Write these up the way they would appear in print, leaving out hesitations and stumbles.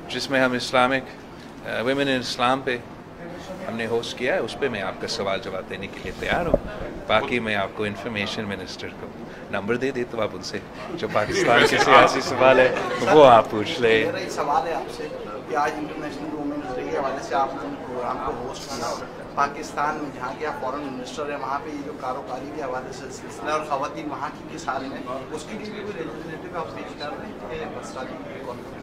जिसमें हम Islamic women in इस्लाम पे हमने होस्ट किया है, उस पर मैं आपका सवाल जवाब देने के लिए तैयार हूँ। बाकी मैं आपको इंफॉर्मेशन मिनिस्टर को नंबर दे देता हूँ, आप उनसे जो पाकिस्तान के सियासी सवाल है वो आप पूछ ले। मेरा एक सवाल है आपसे कि आज इंटरनेशनल वुमेन्स डे के हवाले से आपने प्रोग्राम को होस्ट किया पाकिस्तान में, जहाँ के आप फॉरेन मिनिस्टर हैं, वहाँ पे ये जो कारोबारी के हवाले से सिलसिला और ख़वातीन वहाँ की किस हाल में, उसके लिए भी कोई रिप्रेजेंटेटिव आप पेश कर रहे हैं?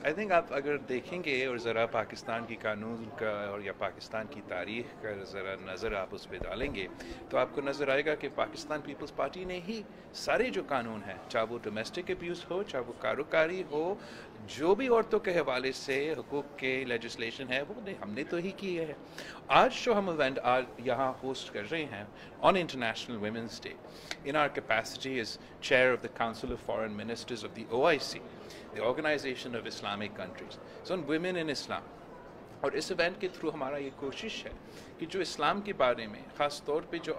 आई थिंक आप अगर देखेंगे और ज़रा पाकिस्तान की कानून का और या पाकिस्तान की तारीख़ का ज़रा नज़र आप उस पर डालेंगे तो आपको नज़र आएगा कि पाकिस्तान पीपल्स पार्टी ने ही सारे जो कानून हैं, चाहे वो डोमेस्टिक अब्यूज़ हो, चाहे वो कारोकारी हो, जो भी औरतों के हवाले से हुकूक के लेजिस्लेशन है, वो हमने तो ही की है। आज जो हम इवेंट आज यहाँ होस्ट कर रहे हैं on international women's day, in our capacity as chair of the council of foreign ministers of the OIC, the Organization of Islamic Countries, so on women in Islam। और इस इवेंट के through हमारा ये कोशिश है कि जो इस्लाम के बारे में ख़ास तौर पे जो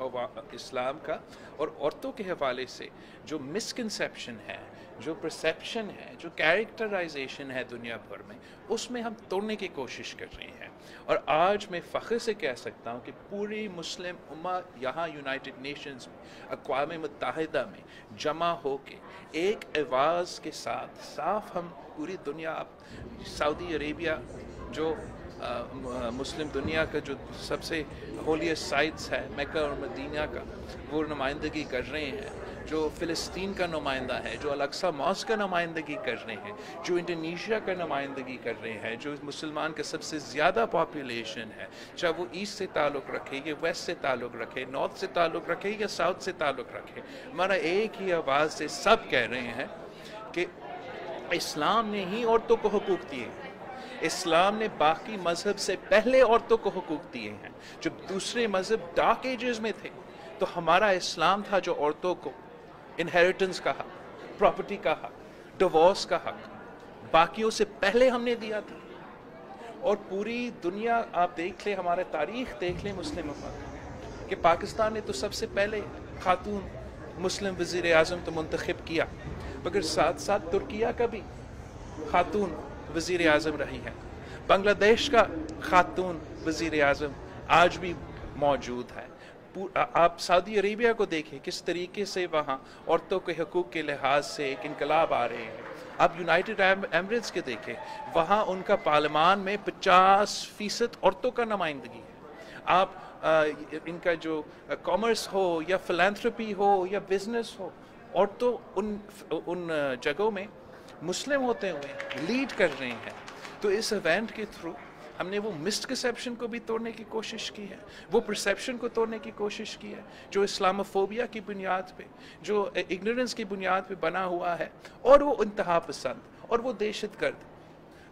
इस्लाम का और औरतों के हवाले से जो मिसकंसेप्शन है, जो परसेप्शन है, जो कैरेक्टराइजेशन है दुनिया भर में, उसमें हम तोड़ने की कोशिश कर रहे हैं। और आज मैं फ़ख्र से कह सकता हूँ कि पूरी मुस्लिम उम्मा यहाँ यूनाइटेड नेशंस में, अक़वाम मुत्तहिदा में जमा हो के एक आवाज़ के साथ साफ हम पूरी दुनिया, सऊदी अरेबिया जो मुस्लिम दुनिया का जो सबसे होलीस्ट साइट्स है, मक्का और मदीना का, वो नुमाइंदगी कर रहे हैं, जो फ़िलिस्तीन का नुमाइंदा है, जो अल-अक़सा मॉस्क का नुमाइंदगी कर रहे हैं, जो इंडोनेशिया का नुमाइंदगी कर रहे हैं, जो मुसलमान का सबसे ज़्यादा पॉपुलेशन है, चाहे वो ईस्ट से ताल्लुक़ रखे या वेस्ट से ताल्लुक़ रखे, नॉर्थ से ताल्लुक़ रखे या साउथ से ताल्लुक़ रखे, हमारा एक ही आवाज़ से सब कह रहे हैं कि इस्लाम ने ही औरतों को हुकूक दिए हैं। इस्लाम ने बाकी मज़हब से पहले औरतों को हुकूक दिए हैं। जब दूसरे मज़हब डार्क एजेस में थे तो हमारा इस्लाम था जो औरतों को इनहेरिटेंस का हक, प्रॉपर्टी का हक, डिवोर्स का हक बाकियों से पहले हमने दिया था। और पूरी दुनिया आप देख लें, हमारे तारीख़ देख लें मुस्लिम उम्मत कि पाकिस्तान ने तो सबसे पहले खातून मुस्लिम वज़ीर आज़म तो मुंतखब किया, मगर साथ साथ तुर्किया का भी खातून वज़ीर आज़म रही है, बांग्लादेश का खातून वज़ीर आज़म आज भी मौजूद है। आप सऊदी अरेबिया को देखें किस तरीके से वहाँ औरतों के हकूक़ के लिहाज से एक इनकलाब आ रहे हैं। आप यूनाइटेड एमिरेट्स के देखें, वहाँ उनका पार्लियामान में 50% औरतों का नुमाइंदगी है। आप इनका जो कॉमर्स हो या फिलैंथ्रोपी हो या बिज़नेस हो, औरतों उन जगहों में मुस्लिम होते हुए लीड कर रहे हैं। तो इस इवेंट के थ्रू हमने वो मिसकंसेप्शन को भी तोड़ने की कोशिश की है, वो परसेप्शन को तोड़ने की कोशिश की है जो इस्लामोफोबिया की बुनियाद पे, जो इग्नोरेंस की बुनियाद पे बना हुआ है, और वो इंतहा पसंद और वो दहशतगर्द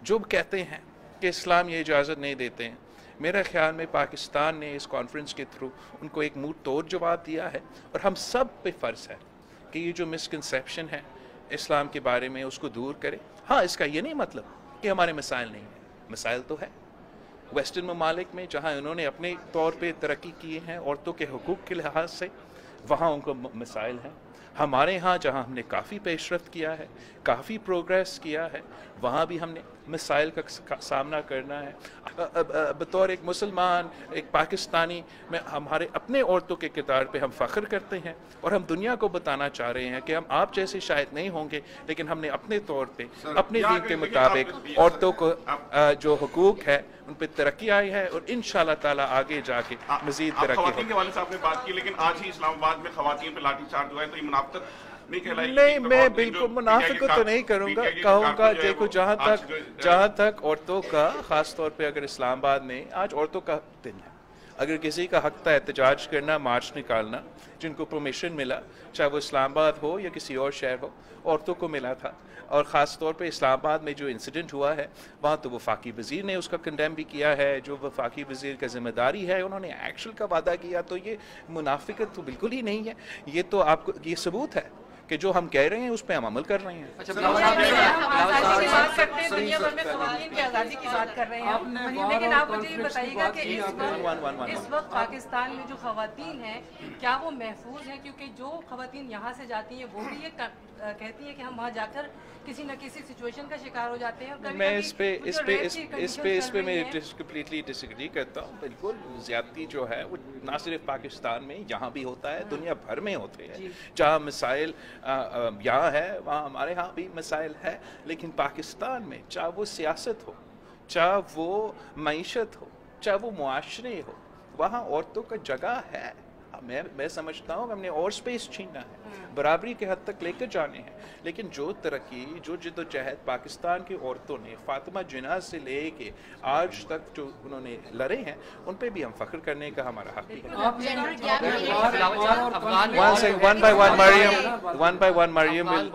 जो कहते हैं कि इस्लाम ये इजाज़त नहीं देते हैं। मेरे ख़्याल में पाकिस्तान ने इस कॉन्फ्रेंस के थ्रू उनको एक मुँह तोड़ जवाब दिया है, और हम सब पे फ़र्ज़ है कि ये जो मिसकंसेप्शन है इस्लाम के बारे में उसको दूर करें। हाँ, इसका ये नहीं मतलब कि हमारे मसाइल नहीं हैं, मसाइल तो है। वेस्टर्न ममालिक में जहाँ उन्होंने अपने तौर पे तरक्की किए हैं औरतों के हुकूक के लिहाज से, वहाँ उनको मसाइल हैं। हमारे यहाँ जहाँ हमने काफ़ी पेशरफ्त किया है, काफ़ी प्रोग्रेस किया है, वहाँ भी हमने मसाइल का सामना करना है। बतौर एक मुसलमान, एक पाकिस्तानी में हमारे अपने औरतों के किरदार पे हम फ़ख्र करते हैं, और हम दुनिया को बताना चाह रहे हैं कि हम आप जैसे शायद नहीं होंगे, लेकिन हमने अपने तौर पे अपने दीन के मुताबिक औरतों को जो हुकूक है उन पर तरक्की आई है, और इंशाअल्लाह ताला आगे जाके मज़ीद तरक्की होगी। ख़वातीन के वाले से आपने बात की, लेकिन आज ही इस्लामाबाद में ख़वातीन पे लाठीचार्ज हुआ है, तो ये मुनाफ़िक़त नहीं कहलाएगी? नहीं, मैं बिल्कुल मुनाफिक तो नहीं करूँगा, कहूँगा देखो जहाँ तक औरतों का, ख़ास तौर पे अगर इस्लामाबाद में आज औरतों का दिन है, अगर किसी का हक था एहतजाज करना, मार्च निकालना, जिनको परमिशन मिला, चाहे वो इस्लामाबाद हो या किसी और शहर हो, औरतों को मिला था। और ख़ास तौर पे इस्लामाबाद में जो इंसिडेंट हुआ है, वहाँ तो वफाकी वज़ीर ने उसका कंडेम भी किया है, जो वफाकी वज़ीर का ज़िम्मेदारी है, उन्होंने एक्शन का वादा किया। तो ये मुनाफिकत तो बिल्कुल ही नहीं है, ये तो आपको ये सबूत है कि जो हम कह रहे हैं उस पर हम अमल कर रहे हैं। अच्छा, दुनिया भर में ख़वातीन की आज़ादी की बात कर रहे हैं, लेकिन आप मुझे ये बताइएगा कि इस वक्त पाकिस्तान में जो ख़वातीन हैं क्या वो महफूज हैं? क्योंकि जो ख़वातीन यहाँ से जाती हैं वो भी ये कहती हैं कि हम वहाँ जाकर किसी न किसी सिचुएशन का शिकार हो जाते हैं। और मैं इस पे मैं कम्प्लीटली डिसएग्री करता हूँ। बिल्कुल ज़्यादती जो है वो ना सिर्फ पाकिस्तान में, यहाँ भी होता है, दुनिया भर में होते हैं। जहाँ मसाइल यहाँ है वहाँ हमारे यहाँ भी मसाइल है, लेकिन पाकिस्तान में चाहे वो सियासत हो, चाहे वो मईशत हो, चाहे वो मुआशरे हो, वहाँ औरतों का जगह है। मैं समझता हूँ हमने और स्पेस छीनना है, बराबरी के हद तक लेकर जाने हैं, लेकिन जो तरक्की, जो जिद्दोजहद पाकिस्तान की औरतों ने फातिमा जिन्ना से लेके आज तक जो उन्होंने लड़े हैं, उन पे भी हम फख्र करने का हमारा हक है। One by one Mariam will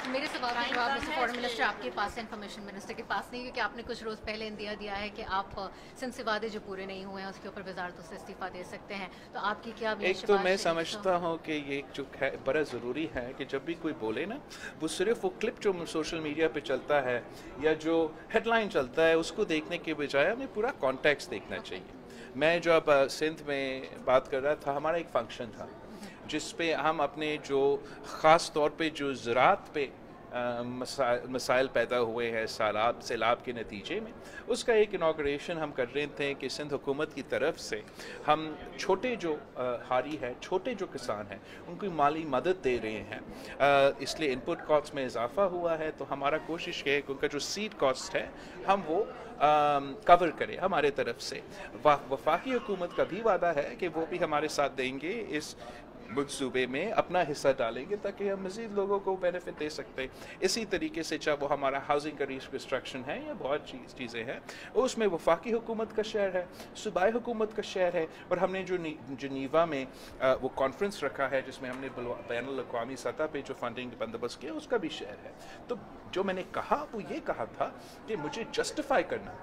मेरे सवाल का जवाब मिस्टर फॉरेन मिनिस्टर आपके पास, इन्फॉर्मेशन मिनिस्टर के पास नहीं, क्योंकि आपने कुछ रोज़ पहले इंदिया दिया है कि आप सिंध से वादे जो पूरे नहीं हुए हैं उसके ऊपर वजारतों से इस्तीफा दे सकते हैं, तो आपकी क्या? एक तो मैं समझता हूँ कि ये जो है बड़ा ज़रूरी है कि जब भी कोई बोले ना, वो सिर्फ वो क्लिप जो सोशल मीडिया पे चलता है या जो हेडलाइन चलता है उसको देखने के बजाय हमें पूरा कॉन्टेक्स्ट देखना चाहिए। मैं जब सिंध में बात कर रहा था, हमारा एक फंक्शन था जिस पे हम अपने जो ख़ास तौर पे जो ज़राअत पे मसाइल पैदा हुए हैं सैलाब के नतीजे में, उसका एक इनाग्रेशन हम कर रहे थे कि सिंध हुकूमत की तरफ से हम छोटे जो हारी है, छोटे जो किसान हैं, उनको माली मदद दे रहे हैं। इसलिए इनपुट कॉस्ट में इजाफा हुआ है, तो हमारा कोशिश है कि उनका जो सीड कॉस्ट है हम वो कवर करें हमारे तरफ से। वफाकी हुकूमत का भी वादा है कि वो भी हमारे साथ देंगे, इस मनसूबे में अपना हिस्सा डालेंगे ताकि हम मज़ीद लोगों को बेनिफिट दे सकते हैं। इसी तरीके से चाहे वो हमारा हाउसिंग का रिकंस्ट्रक्शन है या बहुत चीज़ें हैं, उसमें वफाकी हुकूमत का शेयर है, सूबाई हुकूमत का शेयर है, और हमने जो जनीवा में वो कॉन्फ्रेंस रखा है जिसमें हमने बैनुल अक़वामी सतह पे जो फंडिंग बंदोबस्त किया उसका भी शेयर है। तो जो मैंने कहा वो ये कहा था कि मुझे जस्टिफाई करना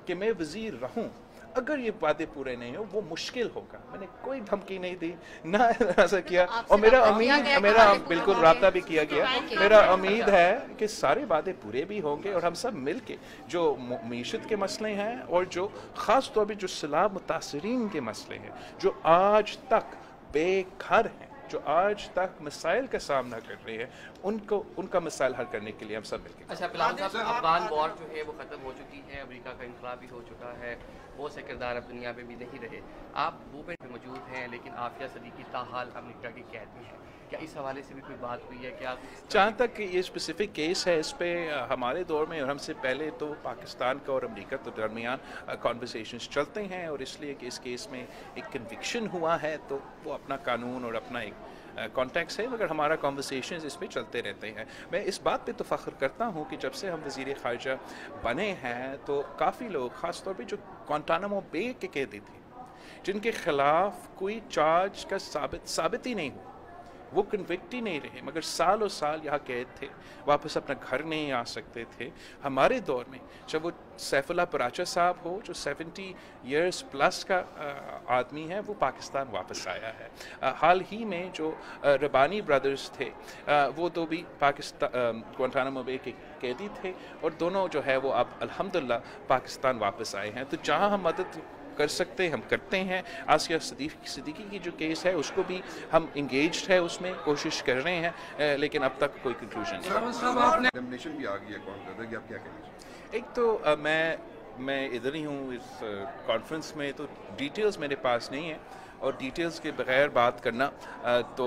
कि मैं वज़ीर रहूँ, अगर ये वादे पूरे नहीं हो वो मुश्किल होगा। मैंने कोई धमकी नहीं दी, ना ऐसा किया, और मेरा बिल्कुल राब्ता भी किया गया। मेरा उम्मीद है कि सारे वादे पूरे भी होंगे और हम सब मिल के जो मीशत के मसले हैं और जो ख़ास तौर पर जो सैलाब मुतासरीन के मसले हैं, जो आज तक बेघर हैं, जो आज तक मसाइल का सामना कर रहे हैं, उनका मसाइल हल करने के लिए हम सब मिलकर। अच्छा फिलहाल साहब, अफगान वॉर जो है वो ख़त्म हो चुकी है, अमेरिका का इनकलाब भी हो चुका है, बहुत से किरदार अब दुनिया में भी नहीं रहे, आप वो पे मौजूद हैं, लेकिन आफिया सदीकी ताहाल अमेरिका की कैद में है। क्या इस हवाले से भी कोई बात हुई है? क्या जहाँ तक ये स्पेसिफिक केस है, इस पे हमारे दौर में और हमसे पहले तो पाकिस्तान का और अमेरिका के दरमियान कॉन्वर्सेशंस चलते हैं, और इसलिए कि इस केस में एक कन्विक्शन हुआ है तो वो अपना कानून और अपना एक कॉन्टेक्स्ट है, मगर हमारा कॉन्वर्सेशन इस पे चलते रहते हैं। मैं इस बात पे तो फ़ख्र करता हूँ कि जब से हम वज़ीर ख़ारजा बने हैं तो काफ़ी लोग, ख़ास तौर पे जो ग्वांटानामो बे के कैदी थे, जिनके ख़िलाफ़ कोई चार्ज का साबित ही नहीं हुआ, वो कन्विक्ट ही नहीं रहे, मगर सालों साल यहाँ कैद थे, वापस अपना घर नहीं आ सकते थे। हमारे दौर में जब वो सैफुल्लाह पराचा साहब हो, जो 70 इयर्स प्लस का आदमी है, वो पाकिस्तान वापस आया है। हाल ही में जो रबानी ब्रदर्स थे, वो तो भी पाकिस्तान ग्वांटानामो बे के कैदी थे, और दोनों जो है वो अब अल्हम्दुलिल्लाह पाकिस्तान वापस आए हैं। तो जहाँ हम मदद कर सकते हम करते हैं। आसिया सिद्दीकी की जो केस है उसको भी हम इंगेज्ड है, उसमें कोशिश कर रहे हैं, लेकिन अब तक कोई कंक्लूजन नहीं। भी आ गई है, कौन कहता है कि आप क्या कहना चाहिए? एक तो मैं इधर ही हूँ इस कॉन्फ्रेंस में, तो डिटेल्स मेरे पास नहीं है, और डिटेल्स के बगैर बात करना तो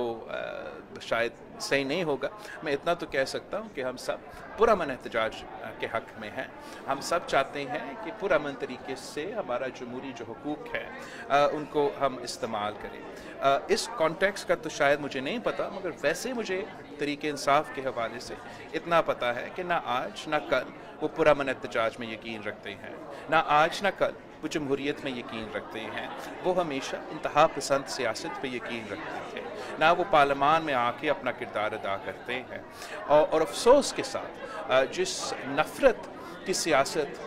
शायद सही नहीं होगा। मैं इतना तो कह सकता हूँ कि हम सब पुरअमन एहतजाज के हक़ में हैं। हम सब चाहते हैं कि पुरअमन तरीके से हमारा जमहूरी जो हुकूक है उनको हम इस्तेमाल करें। इस कॉन्टेक्स्ट का तो शायद मुझे नहीं पता, मगर वैसे मुझे तरीके इंसाफ के हवाले से इतना पता है कि ना आज ना कल वो पुरअमन एहतजाज में यकीन रखते हैं, ना आज ना कल वो जमहूरियत में यकीन रखते हैं। वो हमेशा इंतहा पसंद सियासत पे यकीन रखते थे, ना वो पार्लियामान में आके अपना किरदार अदा करते हैं। और अफसोस के साथ जिस नफ़रत की सियासत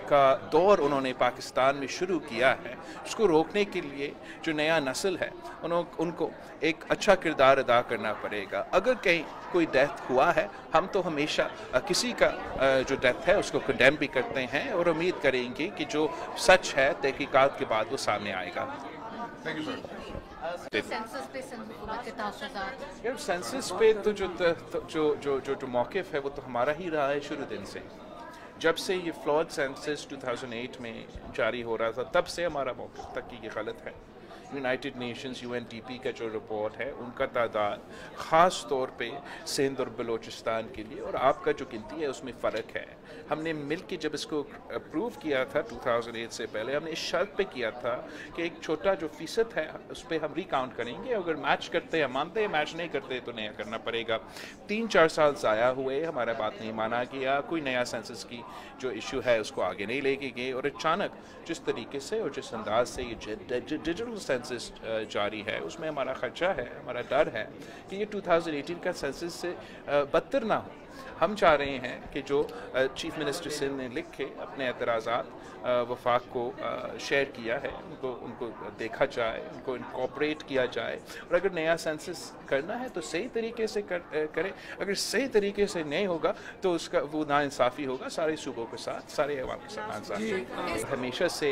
का दौर उन्होंने पाकिस्तान में शुरू किया है, उसको रोकने के लिए जो नया नस्ल है उनको एक अच्छा किरदार अदा करना पड़ेगा। अगर कहीं कोई डेथ हुआ है, हम तो हमेशा किसी का जो डेथ है उसको कंडेम भी करते हैं, और उम्मीद करेंगे कि जो सच है तहकीकात के बाद वो सामने आएगा। Thank you sir. सेंसस पे हुकूमत के तहफ़्फ़ुज़ात? यार सेंसस पे तो जो मौक़िफ़ है वो तो हमारा ही रहा है शुरू दिन से। जब से ये फ्लॉड सेंसस 2008 में जारी हो रहा था तब से हमारा मौक़िफ़ तक कि ये गलत है। यूनाइटेड नेशंस UNDP का जो रिपोर्ट है उनका तादाद ख़ास तौर पे सिंध और बलूचिस्तान के लिए और आपका जो गिनती है उसमें फ़र्क है। हमने मिल के जब इसको अप्रूव किया था 2008 से पहले, हमने इस शर्त पे किया था कि एक छोटा जो फ़ीसद है उस पर हम रिकाउंट करेंगे, अगर मैच करते हैं मानते हैं, मैच नहीं करते तो नया करना पड़ेगा। 3-4 साल ज़ाया हुए, हमारा बात नहीं माना गया, कोई नया सेंसस की जो इशू है उसको आगे नहीं लेके गए और अचानक जिस तरीके से और जिस अंदाज से ये डिजिटल सेंसस जारी है उसमें हमारा ख़दशा है, हमारा डर है कि ये 2018 का सेंसस से बदतर ना हो। हम चाह रहे हैं कि जो चीफ मिनिस्टर सिंध ने लिख के अपने एतराज़ात वफाक को शेयर किया है उनको देखा जाए, उनको इनकॉर्पोरेट किया जाए और अगर नया सेंसस करना है तो सही तरीके से करें। अगर सही तरीके से नहीं होगा तो उसका वो नाइंसाफ़ी होगा सारे सूबों के साथ, सारे अवाम के साथ नाइंसाफ़ी। हमेशा से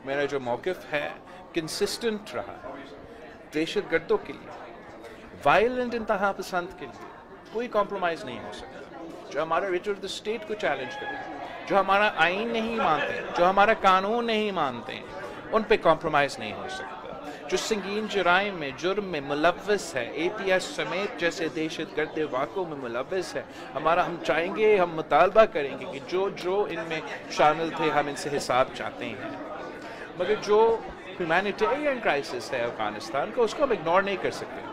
मेरा जो मौक़िफ़ है कंसिस्टेंट रहा है, दहशत गर्दों के लिए, वायलेंट इंतहा पसंद के लिए कोई कॉम्प्रोमाइज़ नहीं हो सकता। जो हमारा रिचुअल ऑफ द स्टेट को चैलेंज करें, जो हमारा आइन नहीं मानते, जो हमारा कानून नहीं मानते, उन पे कॉम्प्रोमाइज़ नहीं हो सकता। जो संगीन जराइम में, जुर्म में मुलव्वस है, APS समेत जैसे दहशत गर्द वाक़ों में मुलव्वस है, हम चाहेंगे, हम मुतालबा करेंगे कि जो इनमें शामिल थे हम इनसे हिसाब चाहते हैं। मगर जो ह्यूमैनिटेरियन क्राइसिस है अफ़गानिस्तान का उसको हम इग्नोर नहीं कर सकते।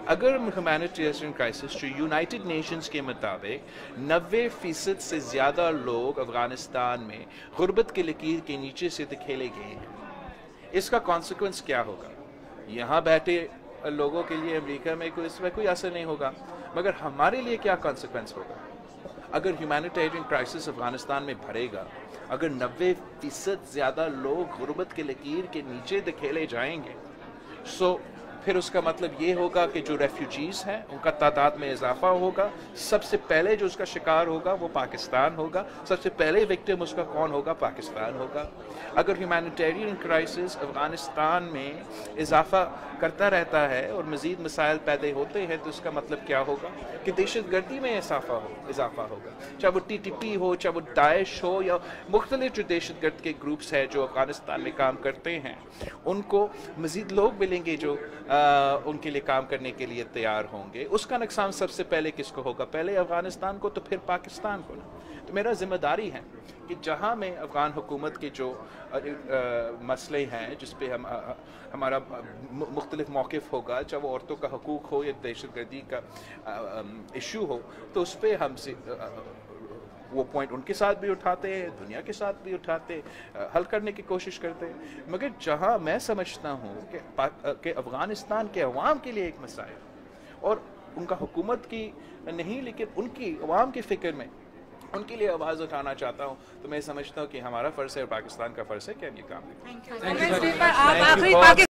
अगर ह्यूमैनिटेरियन क्राइसिस जो यूनाइटेड नेशंस के मुताबिक 90% से ज़्यादा लोग अफ़गानिस्तान में गुर्बत की लकीर के नीचे से धकेले गए हैं, इसका कॉन्सिक्वेंस क्या होगा? यहाँ बैठे लोगों के लिए अमेरिका में इसमें कोई असर नहीं होगा, मगर हमारे लिए क्या कॉन्सिक्वेंस होगा? अगर ह्यूमैनिटेरियन क्राइसिस अफ़गानिस्तान में भरेगा, अगर 90% ज़्यादा लोग गुर्बत की लकीर के नीचे धकेले जाएंगे, सो फिर उसका मतलब ये होगा कि जो रेफ्यूजीज़ हैं उनका तादाद में इजाफा होगा। सबसे पहले जो उसका शिकार होगा वो पाकिस्तान होगा, सबसे पहले विक्टिम उसका कौन होगा? पाकिस्तान होगा। अगर ह्यूमैनिटेरियन क्राइसिस अफ़गानिस्तान में इजाफा करता रहता है और मज़ीद मसाइल पैदा होते हैं तो उसका मतलब क्या होगा? कि दहशत गर्दी में इजाफा होगा, चाहे वो TTP हो, चाहे वो दाइश हो या मुख्तलिफ जो दहशत गर्द के ग्रुप्स हैं जो अफ़गानिस्तान में काम करते हैं, उनको मज़ीद लोग मिलेंगे जो उनके लिए काम करने के लिए तैयार होंगे। उसका नुकसान सबसे पहले किसको होगा? पहले अफ़गानिस्तान को तो फिर पाकिस्तान को ना। तो मेरा ज़िम्मेदारी है कि जहाँ में अफ़गान हुकूमत के जो मसले हैं जिस पे हमारा मुख्तलिफ मौक़िफ़ होगा, चाहे वो औरतों का हकूक़ हो या दहशत गर्दी का इशू हो, तो उस पर हम वो पॉइंट उनके साथ भी उठाते हैं, दुनिया के साथ भी उठाते, हल करने की कोशिश करते हैं। मगर जहाँ मैं समझता हूँ कि अफ़गानिस्तान के अवाम के लिए एक मसाइल और उनका हुकूमत की नहीं लेकिन उनकी अवाम की फ़िक्र में उनके लिए आवाज़ उठाना चाहता हूँ, तो मैं समझता हूँ कि हमारा फ़र्ज़ है और पाकिस्तान का फ़र्ज़ है कि हम ये काम करें।